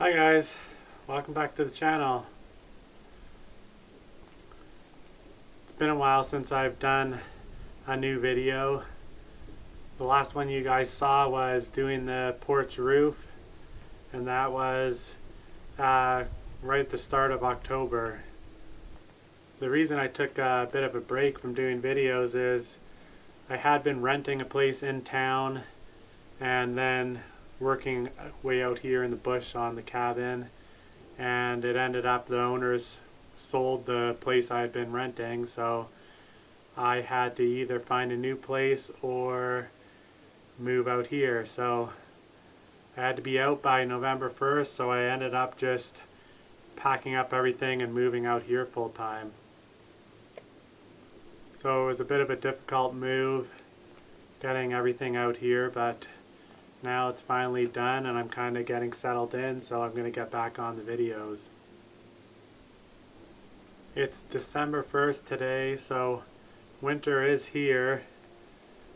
Hi guys, welcome back to the channel. It's been a while since I've done a new video. The last one you guys saw was doing the porch roof, and that was right at the start of October. The reason I took a bit of a break from doing videos is I had been renting a place in town and then working way out here in the bush on the cabin, and it ended up the owners sold the place I had been renting, so I had to either find a new place or move out here. So I had to be out by November 1st, so I ended up just packing up everything and moving out here full time. So it was a bit of a difficult move getting everything out here, but now it's finally done and I'm kind of getting settled in, so I'm going to get back on the videos. It's December 1st today, so winter is here.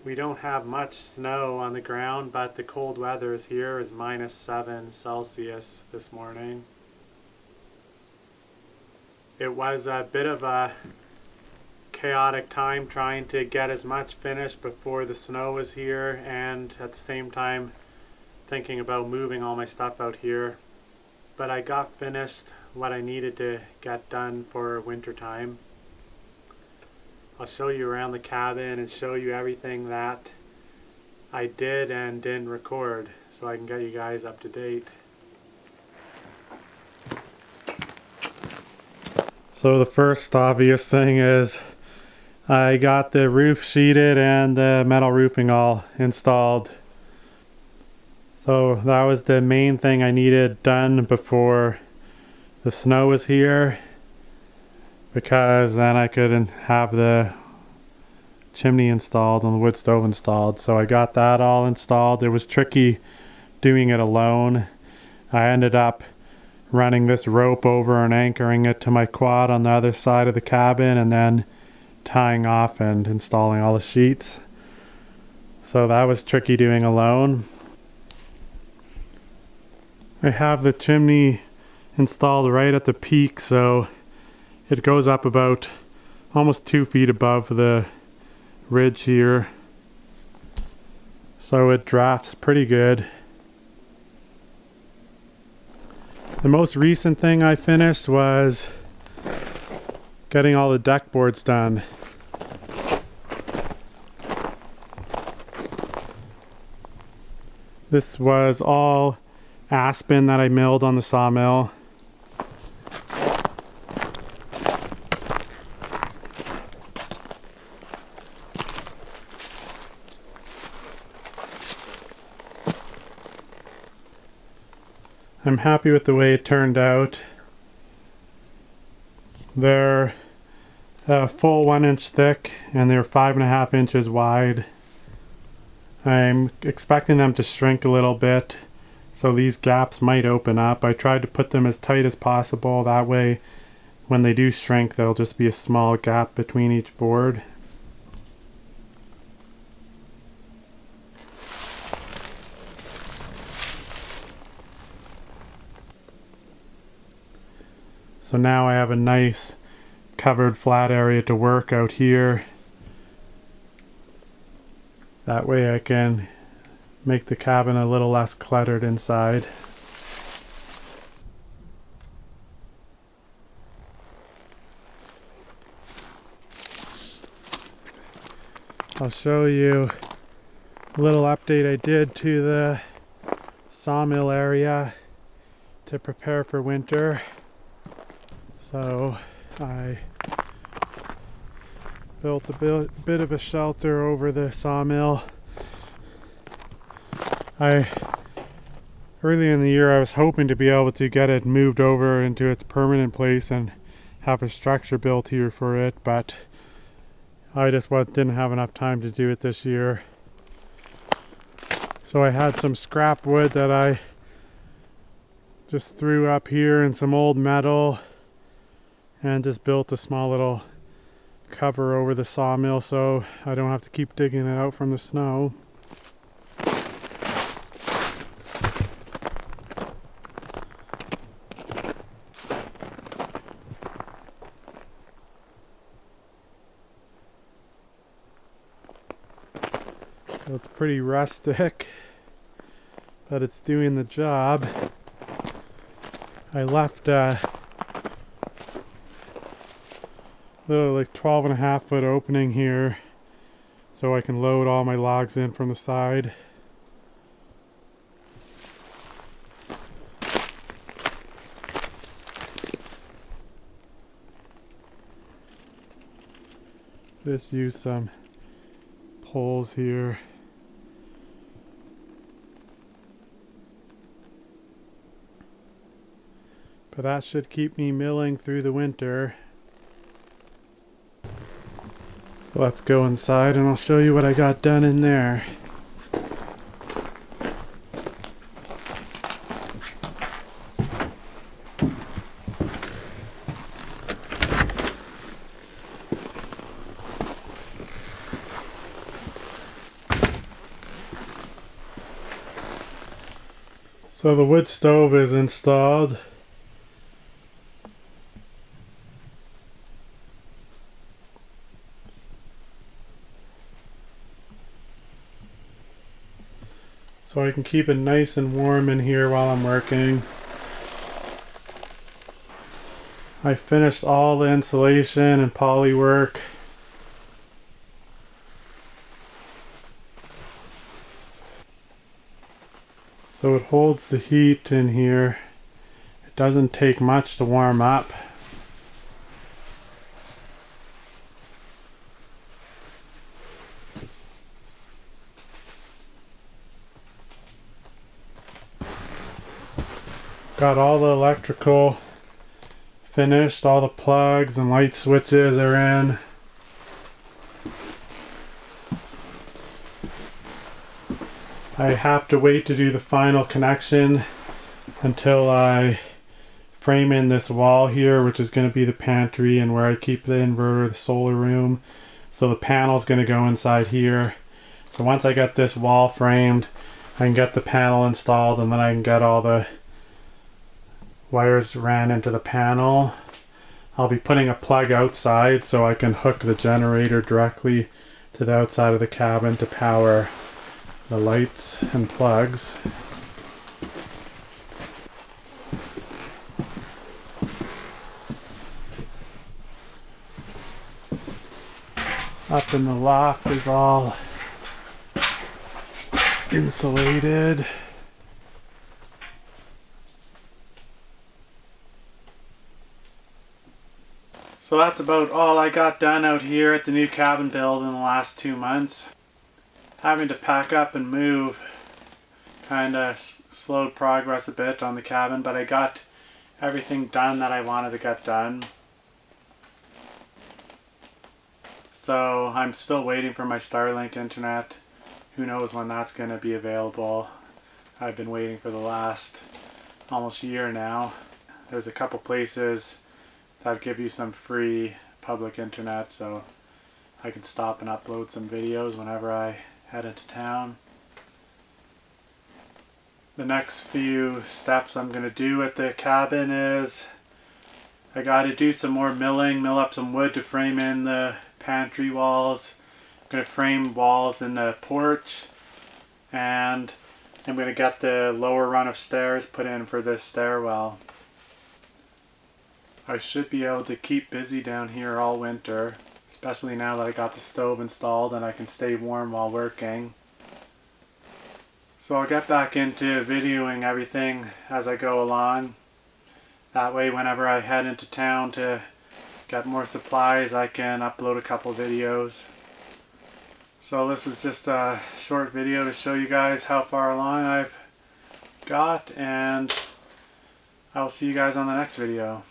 We don't have much snow on the ground, but the cold weather is here. Is -7 Celsius this morning. It was a bit of a chaotic time trying to get as much finished before the snow was here, and at the same time thinking about moving all my stuff out here. But I got finished what I needed to get done for winter time. I'll show you around the cabin and show you everything that I did and didn't record, so I can get you guys up to date. So the first obvious thing is I got the roof sheeted and the metal roofing all installed. So that was the main thing I needed done before the snow was here, because then I could have the chimney installed and the wood stove installed. So I got that all installed. It was tricky doing it alone. I ended up running this rope over and anchoring it to my quad on the other side of the cabin, and then tying off and installing all the sheets. So that was tricky doing alone. I have the chimney installed right at the peak, so it goes up about almost 2 feet above the ridge here. So it drafts pretty good. The most recent thing I finished was getting all the deck boards done. This was all aspen that I milled on the sawmill. I'm happy with the way it turned out. They're a full 1 inch thick and they're 5.5 inches wide. I'm expecting them to shrink a little bit, so these gaps might open up. I tried to put them as tight as possible, that way when they do shrink there'll just be a small gap between each board. So now I have a nice covered flat area to work out here. That way I can make the cabin a little less cluttered inside. I'll show you a little update I did to the sawmill area to prepare for winter. So I built a bit of a shelter over the sawmill. Early in the year I was hoping to be able to get it moved over into its permanent place and have a structure built here for it, but I just didn't have enough time to do it this year. So I had some scrap wood that I just threw up here and some old metal, and just built a small little cover over the sawmill so I don't have to keep digging it out from the snow. So it's pretty rustic, but it's doing the job. I left a little like 12.5 foot opening here so I can load all my logs in from the side. Just use some poles here. But that should keep me milling through the winter. So let's go inside and I'll show you what I got done in there. So the wood stove is installed. So I can keep it nice and warm in here while I'm working. I finished all the insulation and poly work. So it holds the heat in here. It doesn't take much to warm up. Got all the electrical finished, all the plugs and light switches are in. I have to wait to do the final connection until I frame in this wall here, which is going to be the pantry and where I keep the inverter, the solar room. So the panel's going to go inside here. So once I get this wall framed, I can get the panel installed and then I can get all the wires ran into the panel. I'll be putting a plug outside so I can hook the generator directly to the outside of the cabin to power the lights and plugs. Up in the loft is all insulated. So that's about all I got done out here at the new cabin build in the last 2 months. Having to pack up and move kind of slowed progress a bit on the cabin, but I got everything done that I wanted to get done. So I'm still waiting for my Starlink internet. Who knows when that's going to be available. I've been waiting for the last almost year now. There's a couple places that give you some free public internet, so I can stop and upload some videos whenever I head into town. The next few steps I'm going to do at the cabin is I got to do some more milling, mill up some wood to frame in the pantry walls. I'm going to frame walls in the porch, and I'm going to get the lower run of stairs put in for this stairwell. I should be able to keep busy down here all winter, especially now that I got the stove installed and I can stay warm while working. So I'll get back into videoing everything as I go along. That way whenever I head into town to get more supplies, I can upload a couple videos. So this was just a short video to show you guys how far along I've got, and I'll see you guys on the next video.